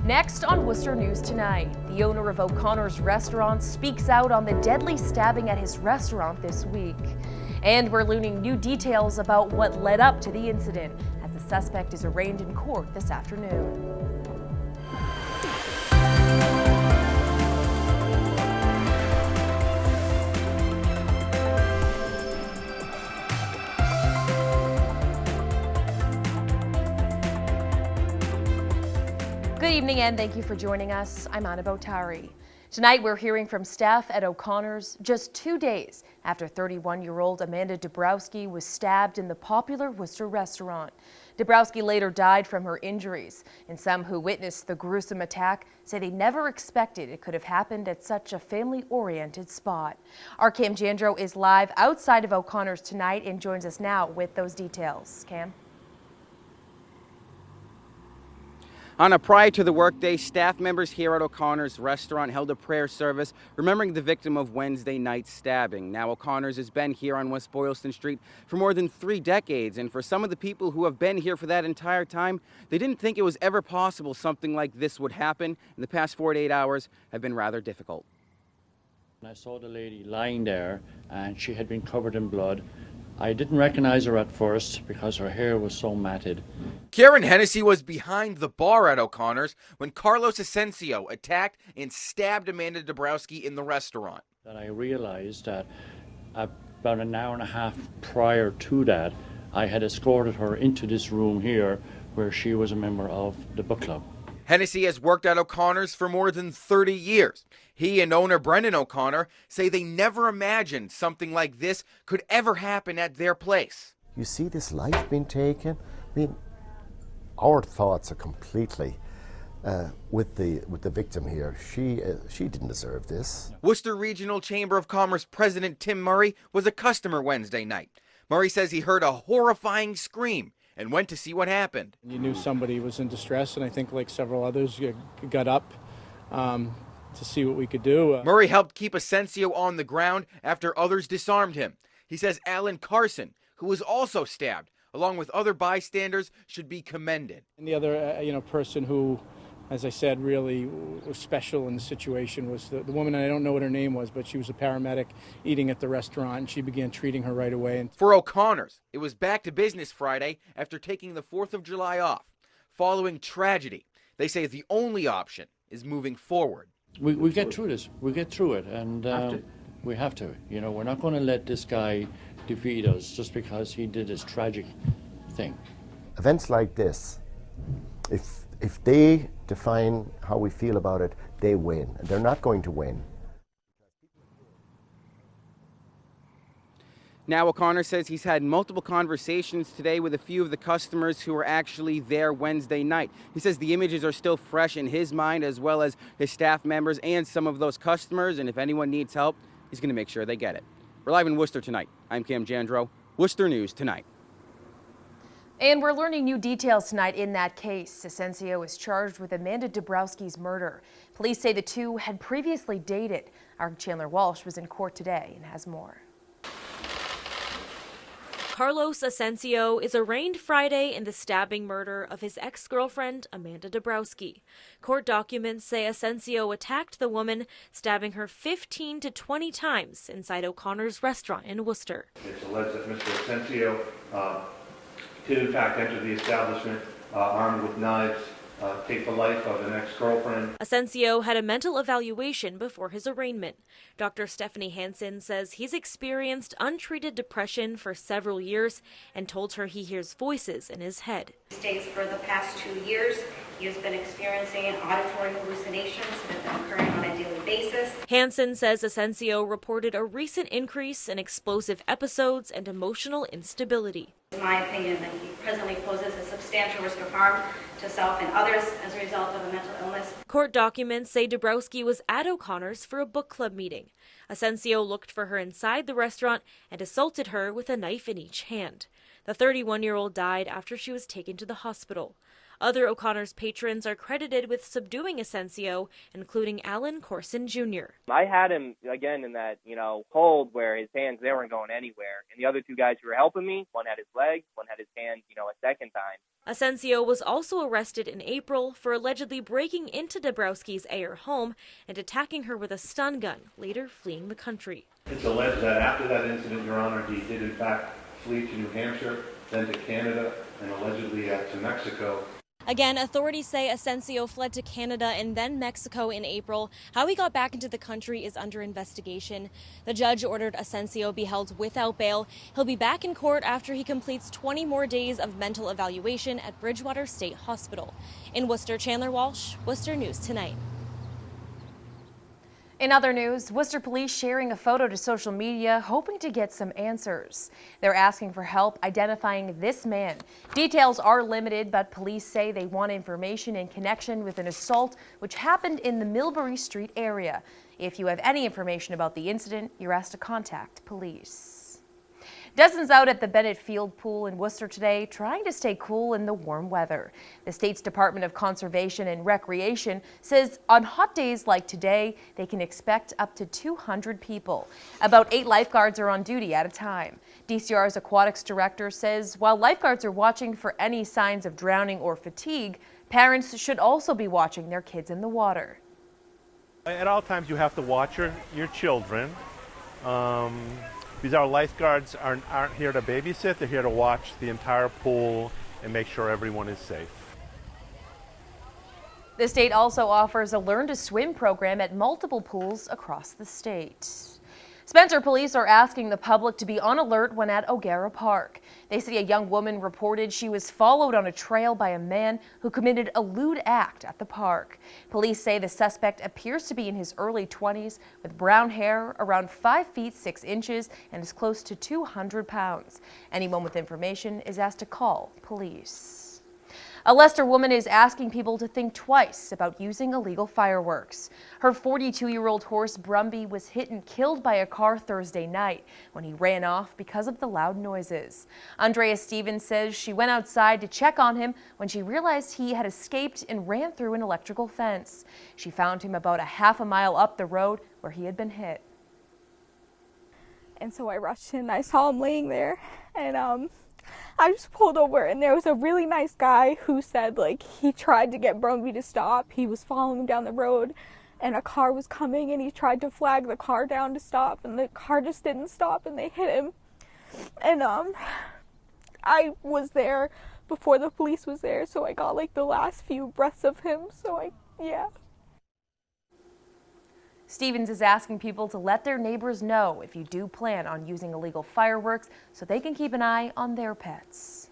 Next on Worcester News Tonight, the owner of OConnors Restaurant speaks out on the deadly stabbing at his restaurant this week. And we're learning new details about what led up to the incident as the suspect is arraigned in court this afternoon. Good evening and thank you for joining us. I'm Anna Botari. Tonight we're hearing from staff at O'Connor's just 2 days after 31-year-old Amanda Dabrowski was stabbed in the popular Worcester restaurant. Dabrowski later died from her injuries, and some who witnessed the gruesome attack say they never expected it could have happened at such a family-oriented spot. Our Cam Jandro is live outside of O'Connor's tonight and joins us now with those details. Cam? Prior to the workday, staff members here at O'Connor's Restaurant held a prayer service remembering the victim of Wednesday night's stabbing. Now, O'Connor's has been here on West Boylston Street for more than 3 decades, and for some of the people who have been here for that entire time, they didn't think it was ever possible something like this would happen, and the past 48 hours have been rather difficult. I saw the lady lying there, and she had been covered in blood. I didn't recognize her at first because her hair was so matted. Karen Hennessy was behind the bar at O'Connor's when Carlos Asensio attacked and stabbed Amanda Dabrowski in the restaurant. And I realized that about an hour and a half prior to that, I had escorted her into this room here where she was a member of the book club. Hennessy has worked at O'Connor's for more than 30 years. He and owner Brendan O'Connor say they never imagined something like this could ever happen at their place. You see this life being taken. I mean, our thoughts are completely with the victim here. She didn't deserve this. Worcester Regional Chamber of Commerce President Tim Murray was a customer Wednesday night. Murray says he heard a horrifying scream and went to see what happened. You knew somebody was in distress, and I think like several others got up to see what we could do. Murray helped keep Asensio on the ground after others disarmed him. He says Alan Carson, who was also stabbed, along with other bystanders, should be commended. And the other person who, as I said, really was special in the situation was the woman, and I don't know what her name was, but she was a paramedic eating at the restaurant, and she began treating her right away. For O'Connor's, it was back to business Friday after taking the 4th of July off. Following tragedy, they say the only option is moving forward. We get through this. We get through it, and we have to. You know, we're not going to let this guy defeat us just because he did this tragic thing. Events like this, if they define how we feel about it, they win. They're not going to win. Now, O'Connor says he's had multiple conversations today with a few of the customers who were actually there Wednesday night. He says the images are still fresh in his mind, as well as his staff members and some of those customers, and if anyone needs help, he's going to make sure they get it. We're live in Worcester tonight. I'm Cam Jandro, Worcester News Tonight. And we're learning new details tonight in that case. Asensio is charged with Amanda Dabrowski's murder. Police say the two had previously dated. Our Chandler Walsh was in court today and has more. Carlos Asensio is arraigned Friday in the stabbing murder of his ex-girlfriend, Amanda Dabrowski. Court documents say Asensio attacked the woman, stabbing her 15 to 20 times inside O'Connor's Restaurant in Worcester. It's alleged that Mr. Asensio did in fact enter the establishment armed with knives, take the life of an ex-girlfriend. Asensio had a mental evaluation before his arraignment. Dr. Stephanie Hansen says he's experienced untreated depression for several years and told her he hears voices in his head. He states for the past 2 years he has been experiencing auditory hallucinations that have been occurring on a daily basis. Hansen says Asensio reported a recent increase in explosive episodes and emotional instability. In my opinion, that he presently poses a substantial risk of harm to self and others as a result of a mental illness. Court documents say Dabrowski was at O'Connor's for a book club meeting. Asensio looked for her inside the restaurant and assaulted her with a knife in each hand. The 31-year-old died after she was taken to the hospital. Other O'Connors patrons are credited with subduing Asensio, including Alan Corson Jr. I had him, again, in that, hold where his hands, they weren't going anywhere. And the other two guys who were helping me, one had his legs, one had his hands, a second time. Asensio was also arrested in April for allegedly breaking into Dabrowski's Ayer home and attacking her with a stun gun, later fleeing the country. It's alleged that after that incident, Your Honor, he did in fact flee to New Hampshire, then to Canada, and allegedly to Mexico. Again, authorities say Asensio fled to Canada and then Mexico in April. How he got back into the country is under investigation. The judge ordered Asensio be held without bail. He'll be back in court after he completes 20 more days of mental evaluation at Bridgewater State Hospital. In Worcester, Chandler Walsh, Worcester News Tonight. In other news, Worcester Police sharing a photo to social media, hoping to get some answers. They're asking for help identifying this man. Details are limited, but police say they want information in connection with an assault which happened in the Millbury Street area. If you have any information about the incident, you're asked to contact police. Dozens out at the Bennett Field Pool in Worcester today trying to stay cool in the warm weather. The state's Department of Conservation and Recreation says on hot days like today, they can expect up to 200 people. About 8 lifeguards are on duty at a time. DCR's aquatics director says while lifeguards are watching for any signs of drowning or fatigue, parents should also be watching their kids in the water. At all times you have to watch your children. Because our lifeguards aren't here to babysit, they're here to watch the entire pool and make sure everyone is safe. The state also offers a Learn to Swim program at multiple pools across the state. Spencer police are asking the public to be on alert when at O'Gara Park. They say a young woman reported she was followed on a trail by a man who committed a lewd act at the park. Police say the suspect appears to be in his early 20s with brown hair, around 5 feet 6 inches, and is close to 200 pounds. Anyone with information is asked to call police. A Leicester woman is asking people to think twice about using illegal fireworks. Her 42-year-old horse Brumby was hit and killed by a car Thursday night when he ran off because of the loud noises. Andrea Stevens says she went outside to check on him when she realized he had escaped and ran through an electrical fence. She found him about a half a mile up the road where he had been hit. And so I rushed in, I saw him laying there, and I just pulled over, and there was a really nice guy who said, he tried to get Brumby to stop. He was following him down the road, and a car was coming, and he tried to flag the car down to stop, and the car just didn't stop, and they hit him. And I was there before the police was there, so I got, the last few breaths of him, yeah. Stevens is asking people to let their neighbors know if you do plan on using illegal fireworks so they can keep an eye on their pets.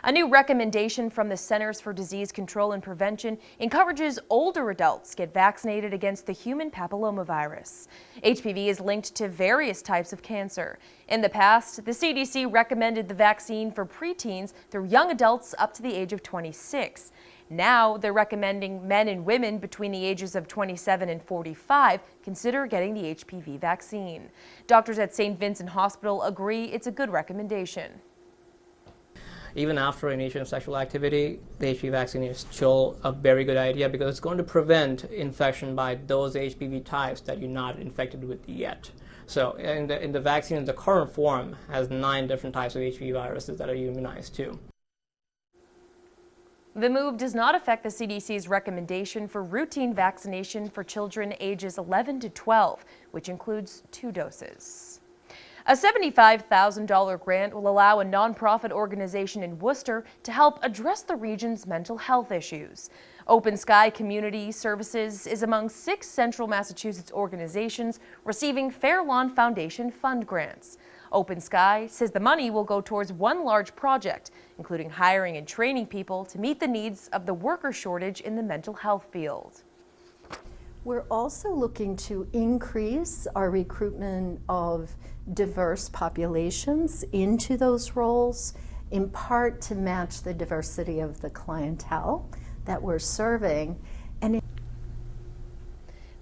A new recommendation from the Centers for Disease Control and Prevention encourages older adults get vaccinated against the human papillomavirus. HPV is linked to various types of cancer. In the past, the CDC recommended the vaccine for preteens through young adults up to the age of 26. Now they're recommending men and women between the ages of 27 and 45 consider getting the HPV vaccine. Doctors at St. Vincent Hospital agree it's a good recommendation. Even after initiation of sexual activity, the HPV vaccine is still a very good idea because it's going to prevent infection by those HPV types that you're not infected with yet. So in the vaccine, the current form has 9 different types of HPV viruses that are immunized to. The move does not affect the CDC's recommendation for routine vaccination for children ages 11 to 12, which includes 2 doses. A $75,000 grant will allow a nonprofit organization in Worcester to help address the region's mental health issues. OpenSky Community Services is among 6 central Massachusetts organizations receiving Fairlawn Foundation Fund grants. OpenSky says the money will go towards one large project, including hiring and training people to meet the needs of the worker shortage in the mental health field. We're also looking to increase our recruitment of diverse populations into those roles, in part to match the diversity of the clientele that we're serving. And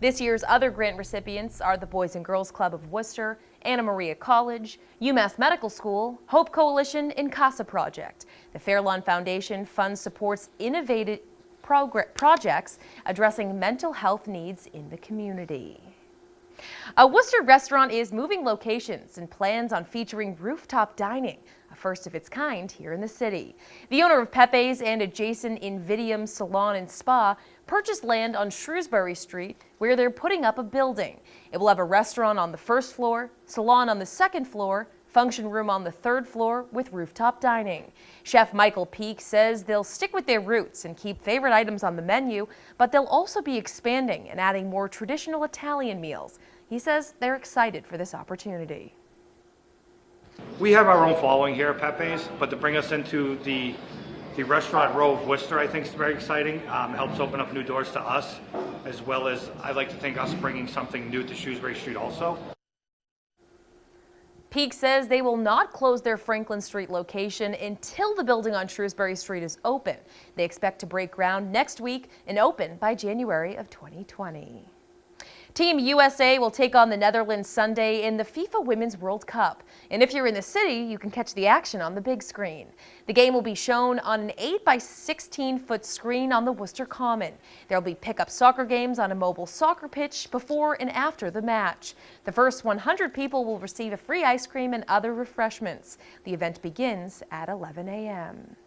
this year's other grant recipients are the Boys and Girls Club of Worcester Anna Maria College, UMass Medical School, Hope Coalition, and CASA Project. The Fairlawn Foundation funds supports innovative projects addressing mental health needs in the community. A Worcester restaurant is moving locations and plans on featuring rooftop dining, a first of its kind here in the city. The owner of Pepe's and adjacent Invidium Salon and Spa purchased land on Shrewsbury Street where they're putting up a building. It will have a restaurant on the first floor, salon on the second floor, function room on the third floor with rooftop dining. Chef Michael Peak says they'll stick with their roots and keep favorite items on the menu, but they'll also be expanding and adding more traditional Italian meals. He says they're excited for this opportunity. We have our own following here at Pepe's, but to bring us into the restaurant row of Worcester, I think is very exciting. Helps open up new doors to us, as well as I like to think us bringing something new to Shrewsbury Street also. Peak says they will not close their Franklin Street location until the building on Shrewsbury Street is open. They expect to break ground next week and open by January of 2020. Team USA will take on the Netherlands Sunday in the FIFA Women's World Cup. And if you're in the city, you can catch the action on the big screen. The game will be shown on an 8 by 16-foot screen on the Worcester Common. There will be pickup soccer games on a mobile soccer pitch before and after the match. The first 100 people will receive a free ice cream and other refreshments. The event begins at 11 a.m.